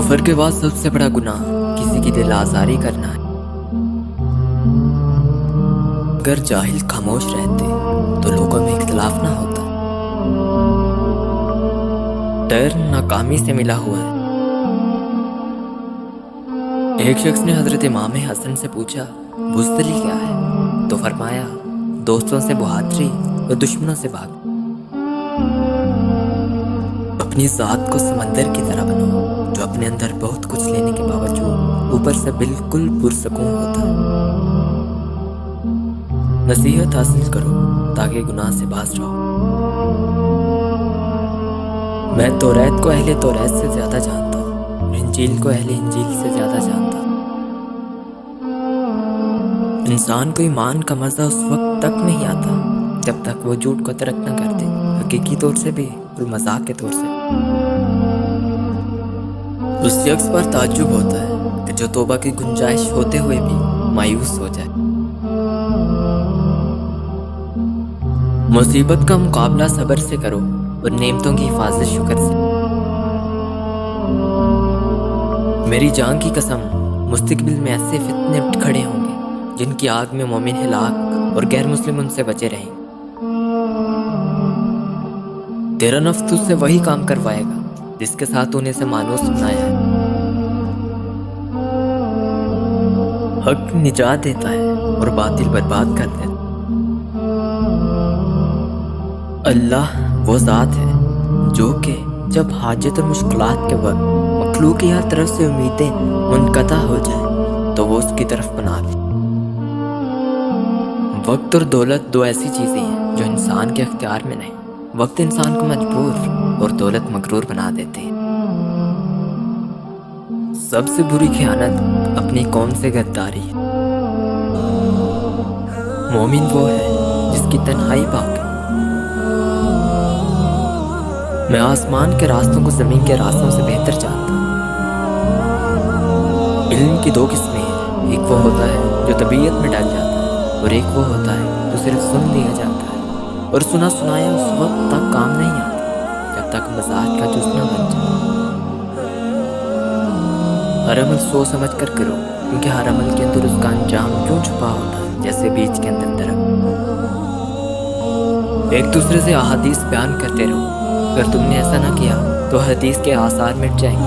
कुफर के बाद सबसे बड़ा गुनाह किसी की दिल आज़ारी करना है। अगर जाहिल खामोश रहते तो लोगों में इख्तिलाफ ना होता। डर नाकामी से मिला हुआ है। एक शख्स ने हजरत इमाम हसन से पूछा, बुज़दिली क्या है? तो फरमाया, दोस्तों से बहादुरी और दुश्मनों से भाग। अपनी ज़ात को समंदर की तरह बनाओ जो अपने अंदर बहुत कुछ लेने के बावजूद ऊपर से बिल्कुल पुरसकून होता है। नसीहत हासिल करो ताकि गुनाह से बाज रहो। मैं तौरात को अहले तौरात से ज्यादा जानता हूँ, इंजील को अहले इंजील से ज्यादा जानता हूँ। इंसान को ईमान का मजा उस वक्त तक नहीं आता जब तक वो झूठ को तर्क न कर दे, हकीकी तौर से भी और मजाक के तौर से। उस शख्स पर ताज्जुब होता है कि जो तौबा की गुंजाइश होते हुए भी मायूस हो जाए। मुसीबत का मुकाबला सब्र से करो और नेमतों की हिफाजत शुक्र से। मेरी जान की कसम, मुस्तकबिल में ऐसे फितने उठ खड़े होंगे जिनकी आग में मोमिन हिलाक और गैर मुस्लिम उनसे बचे रहेंगे। तेरा नफ्स तुझसे वही काम करवाएगा जिसके साथ तूने इसे मानूस बनाया है। हक निजात देता है और बातिल बर्बाद कर देता है। अल्लाह वो ज़ात है जो कि जब हाजत और मुश्किलात के वक्त मखलूक की हर तरफ से उम्मीदें मुनक़ता हो जाए तो वो उसकी तरफ बना ले। वक्त और दौलत दो ऐसी चीज़ें हैं जो इंसान के अख्तियार में नहीं। वक्त इंसान को मजबूर और दौलत मगरूर बना देते हैं। सबसे बुरी खयानत अपनी कौम से गद्दारी है। मोमिन वो है जिसकी तन्हाई पाक है। मैं आसमान के रास्तों को ज़मीन के रास्तों से बेहतर जानता हूँ। इल्म की दो किस्में हैं, एक वो होता है जो तबीयत में डल जाता है और एक वो होता है जो सिर्फ सुन लिया जाता है और सुना सुनाया उस वक्त तक काम नहीं आता जब तक मजाज का जुज़ न बन जाए। हर अमल सोच समझ कर करो, क्योंकि हर अमल के अंदर उसका अंजाम यूं छुपा होता है जैसे बीज के अंदर दरख्त। एक दूसरे से अहादीस बयान करते रहो। अगर तुमने ऐसा ना किया तो हदीस के आसार मिट जाएंगे।